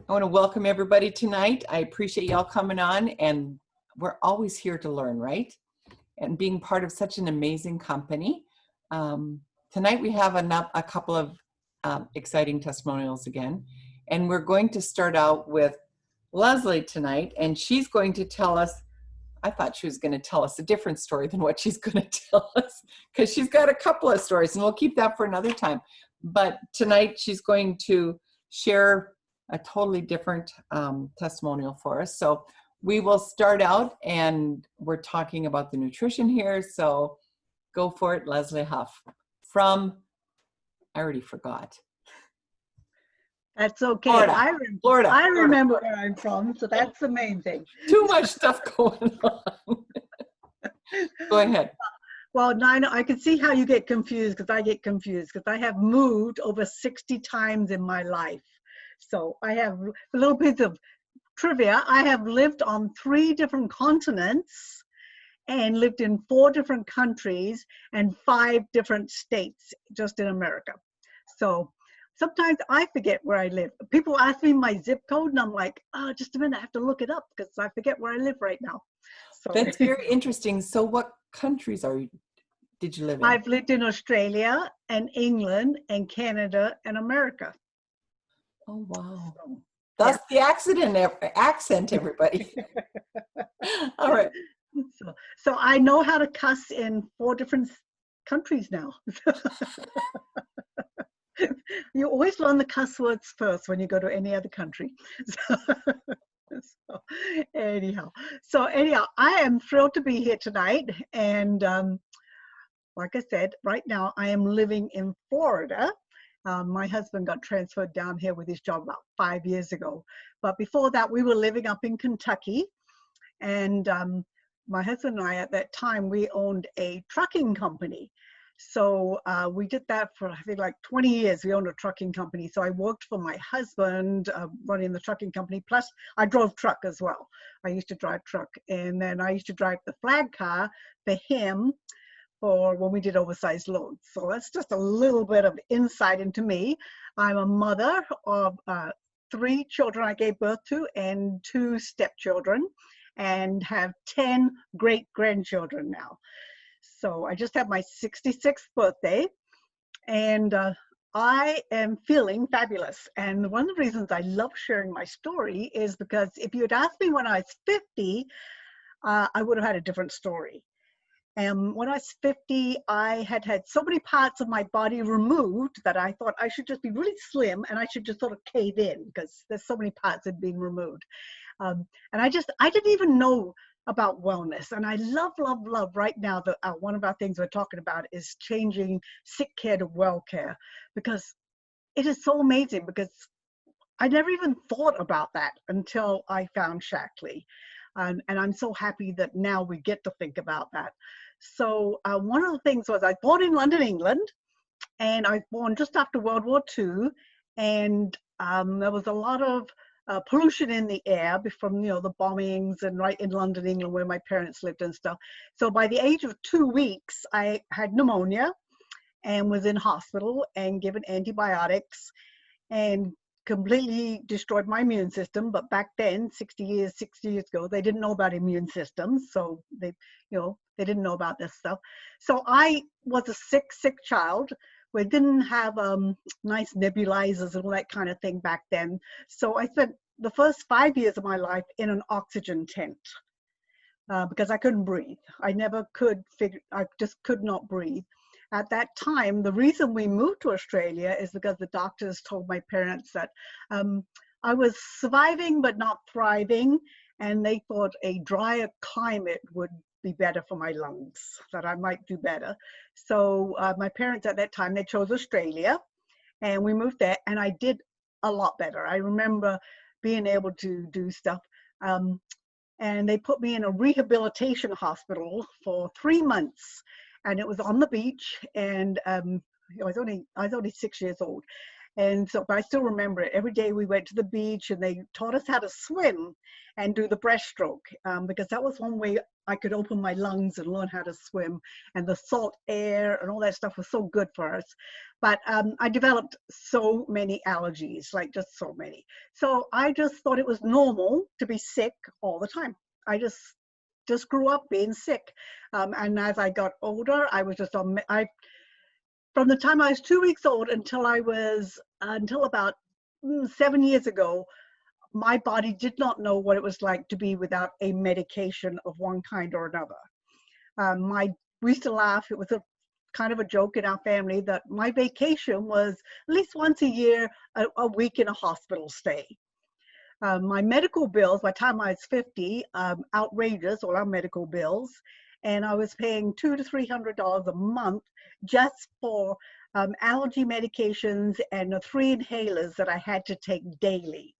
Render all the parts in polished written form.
I want to welcome everybody tonight. I appreciate y'all coming on, and we're always here to learn, right? And being part of such an amazing company. Tonight we have a couple of exciting testimonials again, and we're going to start out with Leslie tonight, and she's going to tell us, I thought she was going to tell us a different story than what she's going to tell us, because she's got a couple of stories, and we'll keep that for another time. But tonight she's going to share a totally different testimonial for us. So we will start out, and we're talking about the nutrition here. So go for it, Leslie Huff from, I already forgot. That's okay. Florida. I remember where I'm from, so that's the main thing. Too much stuff going on. Go ahead. Well, Nina, I can see how you get confused, because I get confused, because I have moved over 60 times in my life. So I have a little bit of trivia. I have lived on 3 different continents and lived in 4 different countries and 5 different states just in America. So sometimes I forget where I live. People ask me my zip code, and I'm like, oh, just a minute, I have to look it up because I forget where I live right now. So that's very interesting. So what countries did you live in? I've lived in Australia and England and Canada and America. Oh, wow. So, that's the accent, everybody. All right. So I know how to cuss in 4 different countries now. You always learn the cuss words first when you go to any other country. Anyhow, I am thrilled to be here tonight. And like I said, right now I am living in Florida. My husband got transferred down here with his job about 5 years ago. But before that, we were living up in Kentucky. And my husband and I, at that time, we owned a trucking company. So we did that for, I think, like 20 years. We owned a trucking company. So I worked for my husband running the trucking company. Plus, I drove truck as well. I used to drive truck. And then I used to drive the flag car for him for when we did oversized loads. So that's just a little bit of insight into me. I'm a mother of 3 children I gave birth to and 2 stepchildren, and have 10 great-grandchildren now. So I just had my 66th birthday, and I am feeling fabulous. And one of the reasons I love sharing my story is because if you had asked me when I was 50, I would have had a different story. And when I was 50, I had had so many parts of my body removed that I thought I should just be really slim and I should just sort of cave in because there's so many parts that had been removed. And I didn't even know about wellness. And I love right now that one of our things we're talking about is changing sick care to well care, because it is so amazing, because I never even thought about that until I found Shaklee. And I'm so happy that now we get to think about that. So one of the things was I was born in London, England, and I was born just after World War II. And there was a lot of pollution in the air from, the bombings, and right in London, England, where my parents lived and stuff. So by the age of 2 weeks, I had pneumonia and was in hospital and given antibiotics and completely destroyed my immune system. But back then, 60 years ago, they didn't know about immune systems. So they didn't know about this stuff. So I was a sick child. We didn't have nice nebulizers and all that kind of thing back then. So I spent the first 5 years of my life in an oxygen tent because I couldn't breathe. I just could not breathe. At that time, the reason we moved to Australia is because the doctors told my parents that I was surviving but not thriving, and they thought a drier climate would be better for my lungs, that I might do better. So my parents at that time, they chose Australia, and we moved there, and I did a lot better. I remember being able to do stuff. And they put me in a rehabilitation hospital for 3 months, and it was on the beach, and I was only 6 years old. And so, but I still remember it. Every day we went to the beach and they taught us how to swim and do the breaststroke, because that was one way I could open my lungs and learn how to swim. And the salt air and all that stuff was so good for us. But I developed so many allergies, like just so many. So I just thought it was normal to be sick all the time. I just grew up being sick. And as I got older, I was just on, from the time I was 2 weeks old until about 7 years ago, my body did not know what it was like to be without a medication of one kind or another. We used to laugh. It was a kind of a joke in our family that my vacation was at least once a year, a week in a hospital stay. My medical bills, by the time I was 50, outrageous, all our medical bills. And I was paying $200 to $300 a month just for allergy medications and the 3 inhalers that I had to take daily.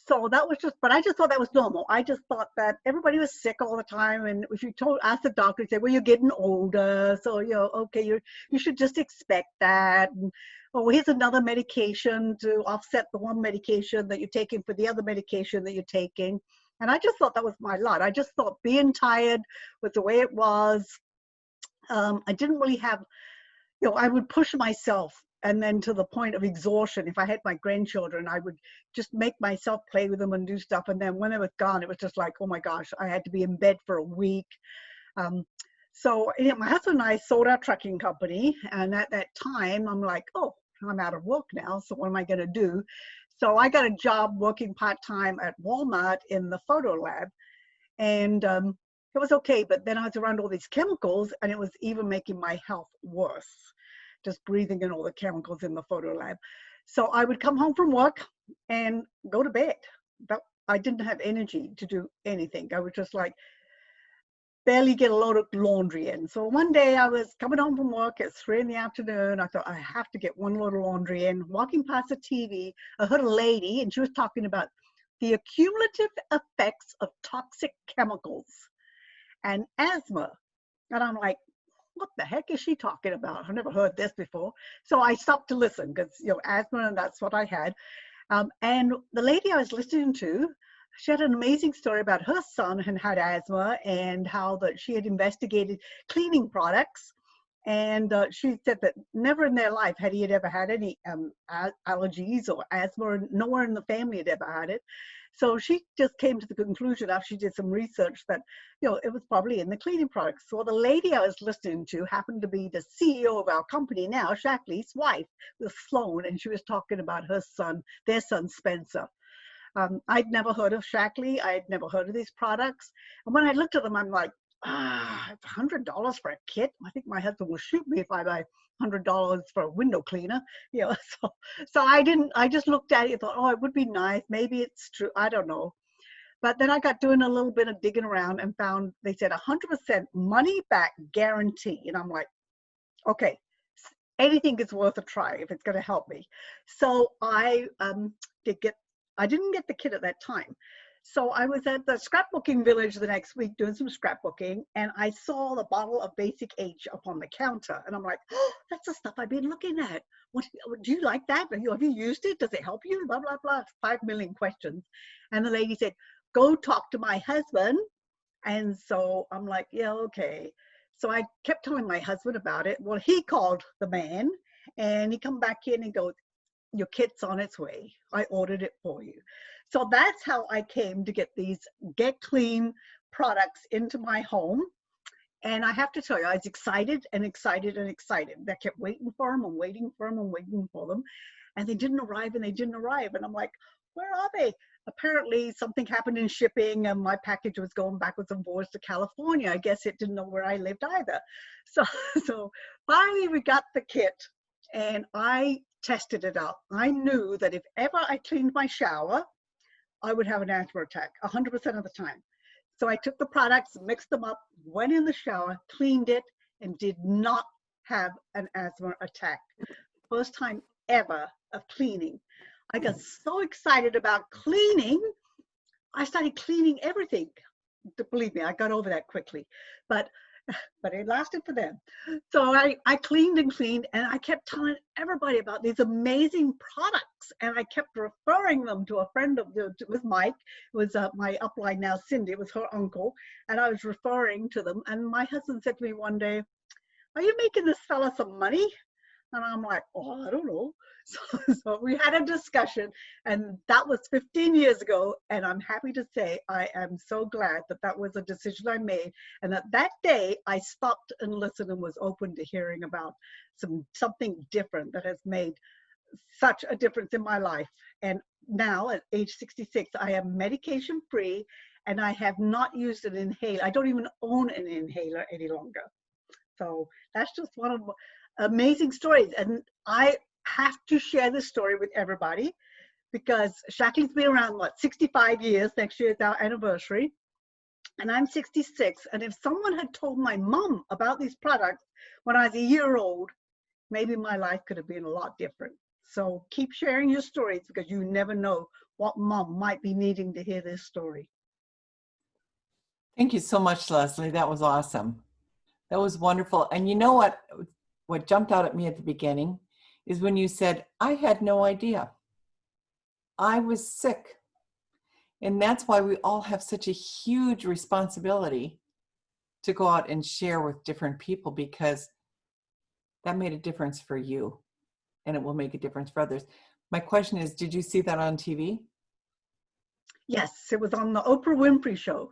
So that was just, but I just thought that was normal. I just thought that everybody was sick all the time. And if you ask the doctor, he'd say, well, you're getting older. So, okay, you should just expect that. And, oh, here's another medication to offset the one medication that you're taking for the other medication that you're taking. And I just thought that was my lot. I just thought being tired was the way it was. I didn't really have, I would push myself, and then to the point of exhaustion. If I had my grandchildren, I would just make myself play with them and do stuff. And then when they were gone, it was just like, oh my gosh, I had to be in bed for a week. So my husband and I sold our trucking company. And at that time, I'm like, oh, I'm out of work now. So what am I going to do? So I got a job working part-time at Walmart in the photo lab. And it was okay. But then I was around all these chemicals, and it was even making my health worse, just breathing in all the chemicals in the photo lab. So I would come home from work and go to bed. I didn't have energy to do anything. I would just like barely get a load of laundry in. So one day I was coming home from work at 3 in the afternoon. I thought, I have to get one load of laundry in. Walking past the TV, I heard a lady, and she was talking about the accumulative effects of toxic chemicals and asthma. And I'm like, what the heck is she talking about? I've never heard this before. So I stopped to listen because, asthma, and that's what I had. And the lady I was listening to, she had an amazing story about her son had asthma, and how that she had investigated cleaning products. And she said that never in their life had he ever had any allergies or asthma, or nowhere in the family had ever had it. So she just came to the conclusion after she did some research that, it was probably in the cleaning products. So the lady I was listening to happened to be the CEO of our company now, Shackley's wife, was Sloan, and she was talking about her son, their son, Spencer. I'd never heard of Shackley. I had never heard of these products. And when I looked at them, I'm like, it's $100 for a kit. I think my husband will shoot me if I buy $100 for a window cleaner. So I just looked at it and thought, oh, it would be nice. Maybe it's true. I don't know. But then I got doing a little bit of digging around and found they said 100% money back guarantee. And I'm like, okay, anything is worth a try if it's going to help me. So I didn't get the kit at that time. So I was at the scrapbooking village the next week doing some scrapbooking, and I saw the bottle of Basic H up on the counter. And I'm like, oh, that's the stuff I've been looking at. What, do you like that? Have you used it? Does it help you? Blah, blah, blah. 5 million questions. And the lady said, go talk to my husband. And so I'm like, yeah, okay. So I kept telling my husband about it. Well, he called the man, and he come back in and goes, your kit's on its way. I ordered it for you. So that's how I came to get these Get Clean products into my home. And I have to tell you, I was excited and excited and excited. I kept waiting for them and waiting for them and waiting for them. And they didn't arrive and they didn't arrive. And I'm like, where are they? Apparently something happened in shipping, and my package was going backwards and forwards to California. I guess it didn't know where I lived either. So finally we got the kit, and I tested it out. I knew that if ever I cleaned my shower, I would have an asthma attack 100% of the time. So I took the products, mixed them up, went in the shower, cleaned it, and did not have an asthma attack. First time ever of cleaning. I got so excited about cleaning, I started cleaning everything. Believe me, I got over that quickly. But but it lasted for them. So I cleaned and cleaned, and I kept telling everybody about these amazing products, and I kept referring them to a friend of with Mike, it was my upline now, Cindy, it was her uncle, and I was referring to them. And my husband said to me one day, "Are you making this fella some money?" And I'm like, "Oh, I don't know." So we had a discussion, and that was 15 years ago. And I'm happy to say I am so glad that that was a decision I made, and that day I stopped and listened and was open to hearing about something different that has made such a difference in my life. And now at age 66, I am medication free, and I have not used an inhaler. I don't even own an inhaler any longer. So that's just one of the amazing stories. And I have to share this story with everybody because Shaklee's been around, 65 years. Next year is our anniversary. And I'm 66. And if someone had told my mom about these products when I was a year old, maybe my life could have been a lot different. So keep sharing your stories because you never know what mom might be needing to hear this story. Thank you so much, Leslie. That was awesome. That was wonderful. And you know what jumped out at me at the beginning is when you said, I had no idea. I was sick. And that's why we all have such a huge responsibility to go out and share with different people, because that made a difference for you and it will make a difference for others. My question is, did you see that on TV? Yes, it was on the Oprah Winfrey Show.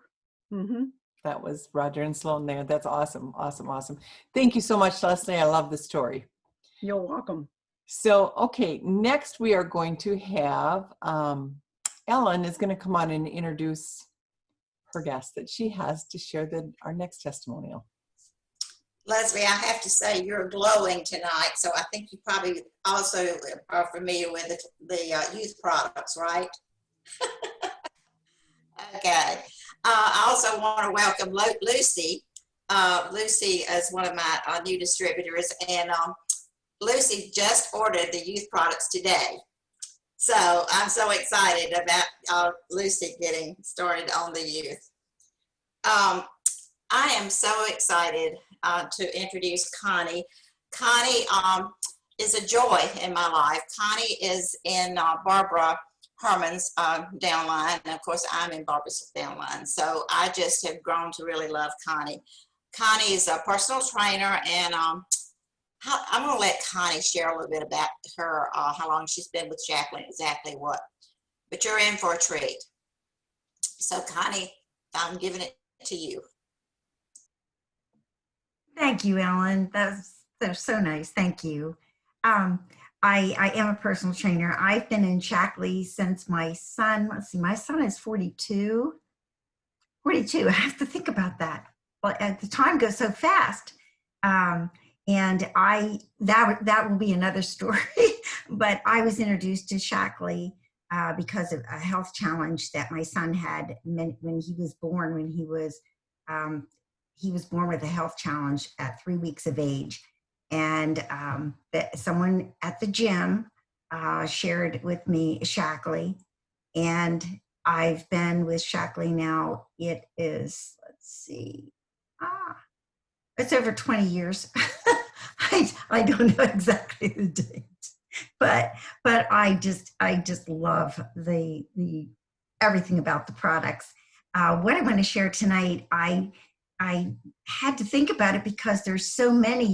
Mm-hmm. That was Roger and Sloan there. That's awesome. Awesome. Awesome. Thank you so much, Leslie. I love the story. You're welcome. So, okay, next we are going to have Ellen is going to come on and introduce her guest that she has to share our next testimonial. Leslie, I have to say you're glowing tonight, so I think you probably also are familiar with the youth products, right? Okay. I also want to welcome Lucy. Lucy is one of my new distributors, and Lucy just ordered the youth products today. So I'm so excited about Lucy getting started on the youth. I am so excited to introduce Connie. Connie is a joy in my life. Connie is in Barbara Herman's downline, and of course I'm in Barbara's downline. So I just have grown to really love Connie. Connie is a personal trainer, and I'm going to let Connie share a little bit about her, how long she's been with Jacqueline, exactly what. But you're in for a treat. So Connie, I'm giving it to you. Thank you, Ellen. That's so nice. Thank you. I am a personal trainer. I've been in Shaklee since my son, my son is 42. 42, I have to think about that. Well, the time goes so fast. And that will be another story. But I was introduced to Shaklee because of a health challenge that my son had when he was born. When he was born with a health challenge at 3 weeks of age. And someone at the gym shared with me Shaklee, and I've been with Shaklee now. It is, it's over 20 years. I don't know exactly the date, but I just love the everything about the products. What I want to share tonight, I had to think about it because there's so many,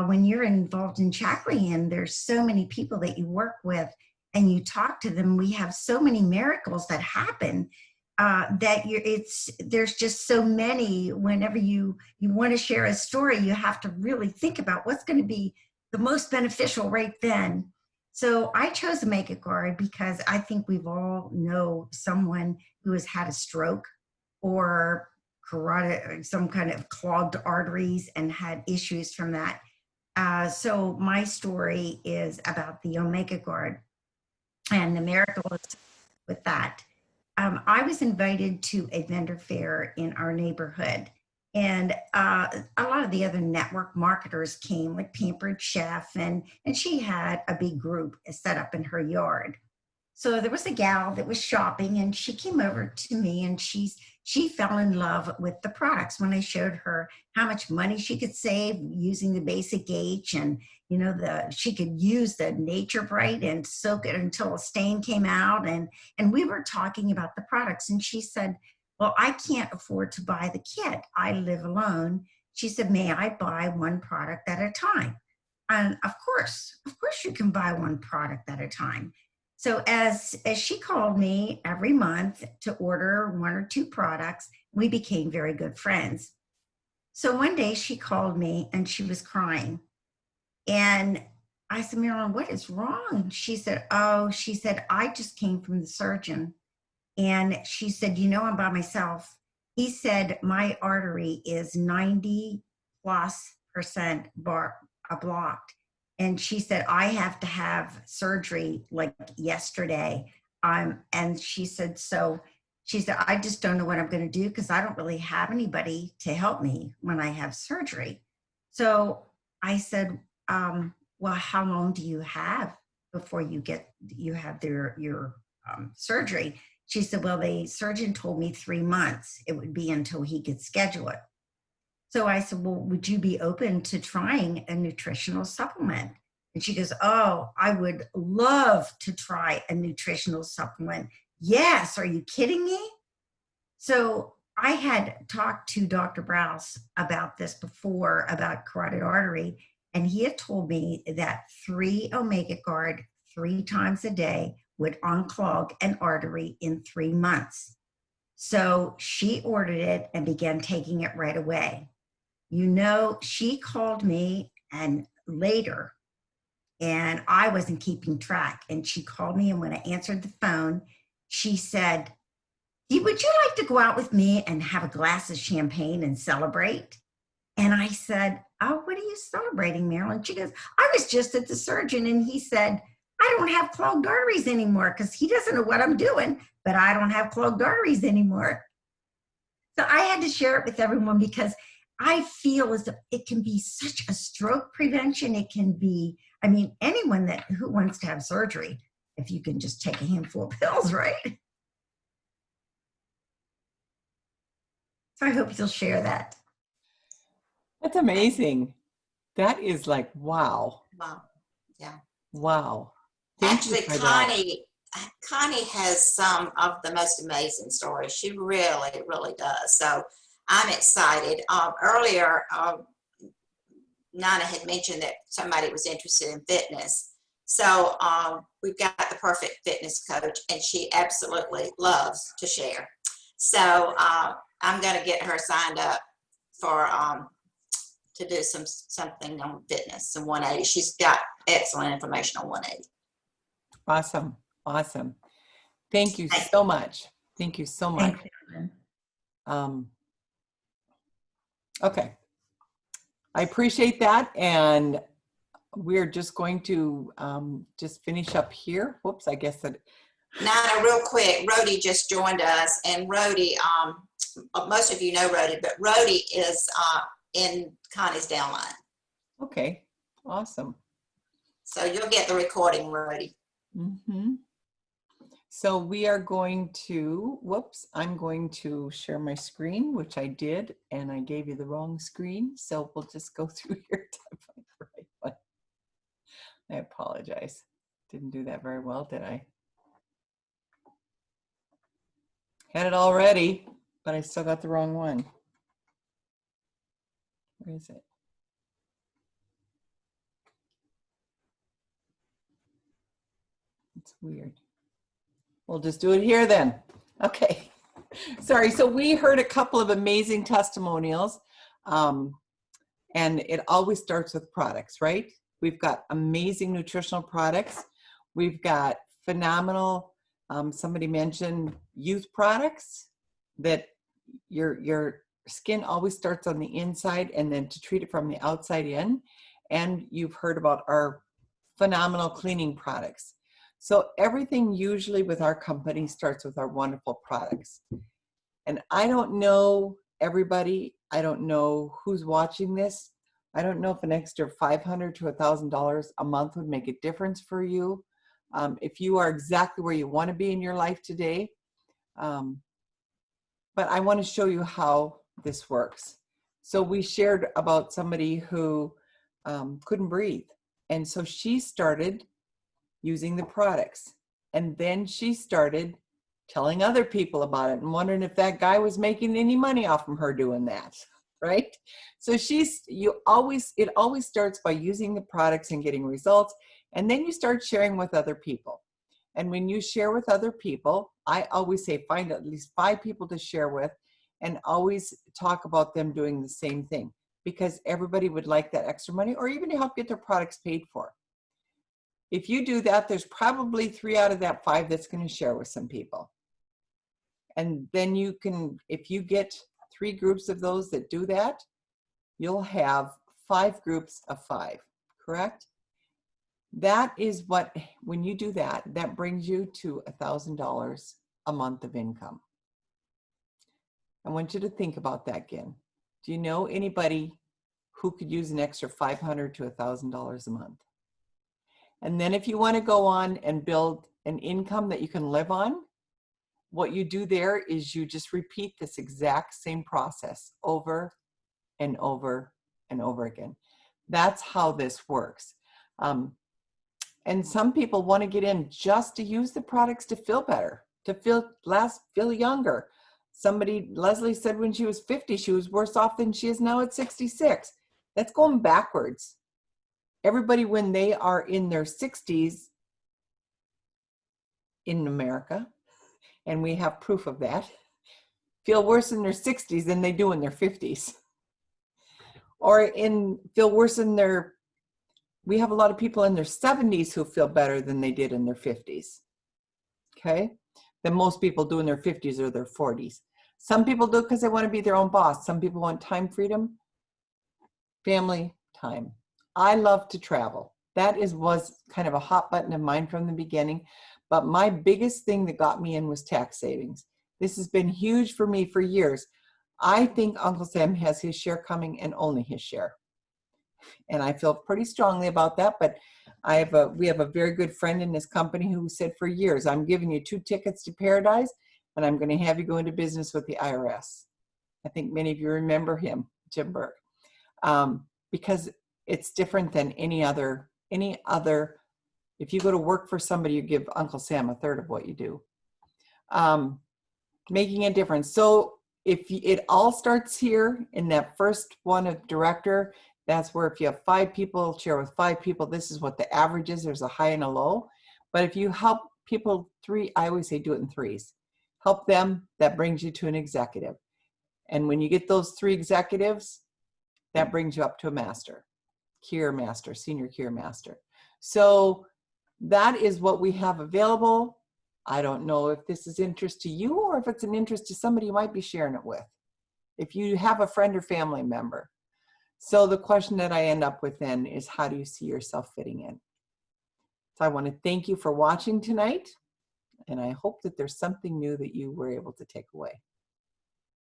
when you're involved in Shaklee, and there's so many people that you work with and you talk to them, we have so many miracles that happen there's just so many. Whenever you want to share a story, you have to really think about what's going to be the most beneficial right then. So I chose a Make It Guard because I think we've all know someone who has had a stroke or carotid, some kind of clogged arteries, and had issues from that. So my story is about the Omega Guard and the miracles with that. I was invited to a vendor fair in our neighborhood, and a lot of the other network marketers came, like Pampered Chef, and she had a big group set up in her yard. So there was a gal that was shopping and she came over to me and she fell in love with the products when I showed her how much money she could save using the basic H, and she could use the Nature Bright and soak it until a stain came out, and we were talking about the products, and she said, well, I can't afford to buy the kit. I live alone. She said, may I buy one product at a time? And of course you can buy one product at a time. So as she called me every month to order one or two products, we became very good friends. So one day she called me and she was crying. And I said, Marilyn, what is wrong? She said, I just came from the surgeon. And she said, I'm by myself. He said, my artery is 90+% blocked. And she said, I have to have surgery like yesterday. And she said, I just don't know what I'm going to do because I don't really have anybody to help me when I have surgery. So I said, well, how long do you have before you have your surgery? She said, well, the surgeon told me 3 months. It would be until he could schedule it. So I said, well, would you be open to trying a nutritional supplement? And she goes, oh, I would love to try a nutritional supplement. Yes, are you kidding me? So I had talked to Dr. Browse about this before, about carotid artery, and he had told me that 3 Omega Guard 3 times a day would unclog an artery in 3 months. So she ordered it and began taking it right away. She called me and later, and I wasn't keeping track. And she called me, and when I answered the phone, she said, would you like to go out with me and have a glass of champagne and celebrate? And I said, oh, what are you celebrating, Marilyn? She goes, I was just at the surgeon, and he said, I don't have clogged arteries anymore, because he doesn't know what I'm doing, but I don't have clogged arteries anymore. So I had to share it with everyone because I feel as if it can be such a stroke prevention. It can be, anyone who wants to have surgery, if you can just take a handful of pills, right? So I hope you'll share that. That's amazing. That is like, wow. Wow. Yeah. Wow. Thank you Actually, for that. Connie has some of the most amazing stories. She really, really does. So I'm excited. Earlier, Nana had mentioned that somebody was interested in fitness. So we've got the perfect fitness coach, and she absolutely loves to share. So I'm going to get her signed up for to do something on fitness, some 180. She's got excellent information on 180. Awesome. Awesome. Thank you so much. Thank you so much. Okay. I appreciate that. And we're just going to just finish up here. Whoops, I guess that. Nana, real quick, Rhodey just joined us, and Rhodey, most of you know Rhodey, but Rhodey is in Connie's downline. Okay, awesome. So you'll get the recording, Rhodey. Mm-hmm. So we are going to, whoops, I'm going to share my screen, which I did, and I gave you the wrong screen. So we'll just go through here to find the right one. I apologize. Didn't do that very well, did I? Had it all ready, but I still got the wrong one. Where is it? It's weird. We'll just do it here then. Okay. Sorry. So we heard a couple of amazing testimonials, and it always starts with products, right? We've got amazing nutritional products. We've got phenomenal, somebody mentioned youth products, that your skin always starts on the inside, and then to treat it from the outside in. And you've heard about our phenomenal cleaning products. So everything usually with our company starts with our wonderful products. And I don't know everybody. I don't know who's watching this. I don't know if an extra $500 to $1,000 a month would make a difference for you. if you are exactly where you want to be in your life today. But I want to show you how this works. So we shared about somebody who couldn't breathe. And so she started using the products. And then she started telling other people about it and wondering if that guy was making any money off from her doing that, right? So it always starts by using the products and getting results. And then you start sharing with other people. And when you share with other people, I always say find at least 5 people to share with and always talk about them doing the same thing, because everybody would like that extra money or even to help get their products paid for. If you do that, there's probably 3 out of that 5 that's going to share with some people. And then you can, if you get 3 groups of those that do that, you'll have 5 groups of 5, correct? That is what, when you do that, that brings you to $1,000 a month of income. I want you to think about that again. Do you know anybody who could use an extra $500 to $1,000 a month? And then if you want to go on and build an income that you can live on, what you do there is you just repeat this exact same process over and over and over again. That's how this works. And some people want to get in just to use the products to feel better, to feel younger. Leslie said when she was 50, she was worse off than she is now at 66. That's going backwards. Everybody, when they are in their 60s in America, and we have proof of that, feel worse in their 60s than they do in their 50s. Or feel worse in we have a lot of people in their 70s who feel better than they did in their 50s, okay? Than most people do in their 50s or their 40s. Some people do it because they want to be their own boss. Some people want time freedom, family time. I love to travel. That was kind of a hot button of mine from the beginning. But my biggest thing that got me in was tax savings. This has been huge for me for years. I think Uncle Sam has his share coming and only his share. And I feel pretty strongly about that, but we have a very good friend in this company who said for years, I'm giving you 2 tickets to paradise and I'm going to have you go into business with the IRS. I think many of you remember him, Jim Burke, because it's different than any other, if you go to work for somebody, you give Uncle Sam 1/3 of what you do. Making a difference. So if it all starts here in that first one of director, that's where if you have 5 people, share with 5 people, this is what the average is. There's a high and a low. But if you help people 3, I always say do it in 3s. Help them, that brings you to an executive. And when you get those 3 executives, that brings you up to a master, Kier Master, Senior Kier Master. So that is what we have available. I don't know if this is interest to you or if it's an interest to somebody you might be sharing it with. If you have a friend or family member. So the question that I end up with then is, how do you see yourself fitting in? So I want to thank you for watching tonight. And I hope that there's something new that you were able to take away.